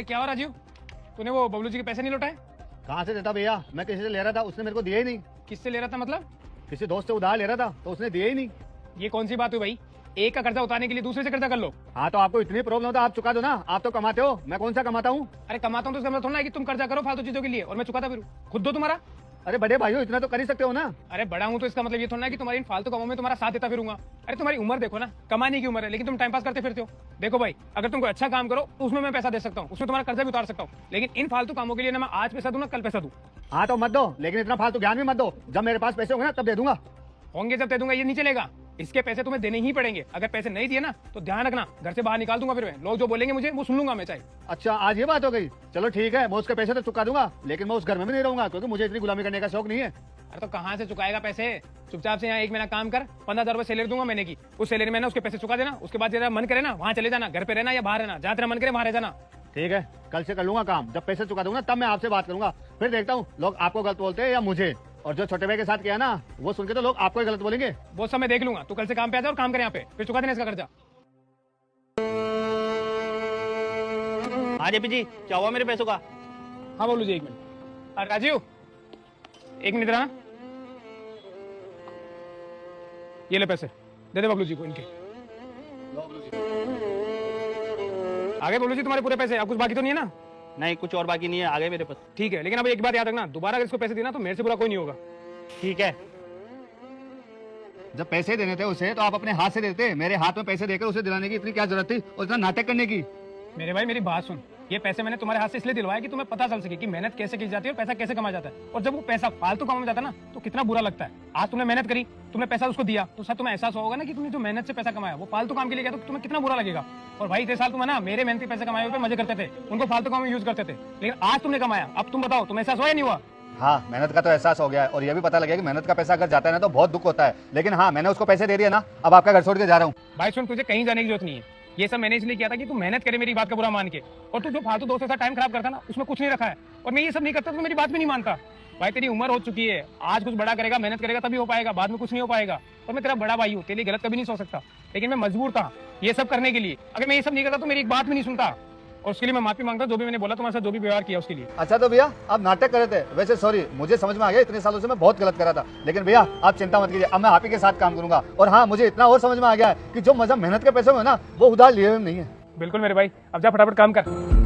अरे क्या हो राजीव, तूने वो बबलू जी के पैसे नहीं लौटाए? कहाँ से देता भैया, मैं किसी से ले रहा था, उसने मेरे को दिया ही नहीं। किससे ले रहा था मतलब? किसी दोस्त से उधार ले रहा था तो उसने दिया ही नहीं। ये कौन सी बात हुई भाई? एक का कर्जा उतारने के लिए दूसरे से कर्जा कर लो। हाँ तो आपको इतनी प्रॉब्लम हो तो आप चुका दो ना, आप तो कमाते हो, मैं कौन सा कमाता हूँ। अरे कमाता हूँ तो इसका मतलब थोड़ा ना है कि तुम कर्जा करो फालतू चीजों के लिए और मैं चुकाता फिरूं। खुद दो तुम्हारा। अरे बड़े भाइयों इतना तो कर ही सकते हो ना। अरे बड़ा हूँ तो इसका मतलब ये थोड़ा ना है कि तुम्हारी इन फालतू कामों में तुम्हारा साथ देता फिरूंगा। अरे तुम्हारी उम्र देखो ना, कमाने की उम्र है, लेकिन तुम टाइम पास करते फिरते हो। देखो भाई, अगर तुम कोई अच्छा काम करो तो उसमें मैं पैसा दे सकता हूँ, उसमें तुम्हारा कर्जा भी उतार सकता हूँ, लेकिन इन फालतू कामों के लिए ना मैं आज पैसा दूं ना कल पैसा दूं। हाँ तो मत दो, लेकिन इतना फालतू ज्ञान भी मत दो। जब मेरे पास पैसे होंगे ना तब दे दूंगा। होंगे जब दे दूंगा, ये नहीं चलेगा। इसके पैसे तुम्हें देने ही पड़ेंगे। अगर पैसे नहीं दिए ना तो ध्यान रखना, घर से बाहर निकाल दूंगा। फिर मैं लोग जो बोलेंगे मुझे वो सुन लूंगा मैं चाहे। अच्छा आज ये बात हो गई, चलो ठीक है, मैं उसके पैसे तो चुका दूंगा, लेकिन मैं उस घर में भी नहीं रहूंगा क्योंकि मुझे इतनी गुलामी करने का शौक नहीं है। अरे तो कहाँ से चुकाएगा पैसे? चुपचाप से यहाँ 1 महीना काम कर, 15,000 रुपए सैलरी दूंगा महीने की। उस सैलरी में ना उसके पैसे चुका देना। उसके बाद तेरा मन करे ना वहाँ चले जाना, घर पे रहना या बाहर रहना, जहाँ तेरा मन करे वहाँ रह जाना। ठीक है, कल से कर लूंगा काम। जब पैसे चुका दूंगा तब मैं आपसे बात करूंगा, फिर देखता हूँ लोग आपको गलत बोलते हैं या मुझे। और जो छोटे भाई के साथ किया ना वो सुन के तो लोग आपको ही गलत बोलेंगे। वो सब मैं देख लूंगा। तू कल से काम पे आ जा और काम करे यहाँ पे, फिर चुका देना इसका कर्जा। हाँ जेपी जी, क्या हुआ मेरे पैसों का? हाँ बोलू जी, 1 मिनट। अरे राजीव 1 मिनट रहा। ये ले पैसे, दे दे बबलू जी को इनके। आगे बबलू जी तुम्हारे पूरे पैसे, अब कुछ बाकी तो नहीं है ना? नहीं, कुछ और बाकी नहीं है, आ गए मेरे पास। ठीक है, लेकिन अब एक बात याद रखना, दोबारा अगर इसको पैसे देना तो मेरे से बुरा कोई नहीं होगा। ठीक है। जब पैसे देने थे उसे तो आप अपने हाथ से देते, मेरे हाथ में पैसे देकर उसे दिलाने की इतनी क्या जरूरत थी और इतना नाटक करने की। मेरे भाई मेरी बात सुन, ये पैसे मैंने तुम्हारे हाथ से इसलिए दिलवाया कि तुम्हें पता चल सके कि मेहनत कैसे की जाती है और पैसा कैसे कमाया जाता है। और जब वो पैसा फालतू कामों में जाता है ना तो कितना बुरा लगता है। आज तुमने मेहनत करी, तुमने पैसा उसको दिया, तो सर तुम्हें एहसास होगा ना कि तुमने जो मेहनत से पैसा कमाया वो फालतू काम के लिए गया, तो तुम्हें कितना बुरा लगेगा। और भाई इतने साल तुम ना मेरे मेहनती पैसे कमाए हुए पे मजे करते थे, उनको फालतू काम में यूज करते थे, लेकिन आज तुमने कमाया। अब तुम बताओ, तुम्हें एहसास हुआ या नहीं हुआ? हाँ मेहनत का तो एहसास हो गया है और ये भी पता लगे कि मेहनत का पैसा अगर जाता है ना तो बहुत दुख होता है। लेकिन हाँ मैंने उसको पैसे दे दिए ना, अब आपका घर छोड़ के जा रहा हूँ। भाई सुन, तुझे कहीं जाने की जरूरत नहीं है। ये सब मैंने इसलिए किया था कि तू मेहनत करे मेरी बात का बुरा मान के, और तू जो फालतू दोस्तों के साथ टाइम खराब करता ना उसमें कुछ नहीं रखा है। और मैं ये सब नहीं करता तो मेरी बात भी नहीं मानता। भाई तेरी उम्र हो चुकी है, आज कुछ बड़ा करेगा, मेहनत करेगा तभी हो पाएगा, बाद में कुछ नहीं हो पाएगा। और मैं तेरा बड़ा भाई हूँ, तेरे लिए गलत कभी नहीं सोच सकता, लेकिन मैं मजबूर था ये सब करने के लिए। अगर मैं ये सब नहीं करता तो मेरी एक बात भी नहीं सुनता, और उसके लिए मैं माफी मांगता जो भी मैंने बोला तुम्हारे साथ, जो भी व्यवहार किया उसके लिए। अच्छा तो भैया आप नाटक कर रहे थे, वैसे सॉरी, मुझे समझ में आ गया इतने सालों से मैं बहुत गलत करा था। लेकिन भैया आप चिंता मत कीजिए, अब मैं आप ही के साथ काम करूंगा। और हाँ मुझे इतना और समझ में आ गया है कि जो मजा मेहनत के पैसे में है ना वो उधार लिए हुए नहीं है। बिल्कुल मेरे भाई, अब जा फटाफट काम कर।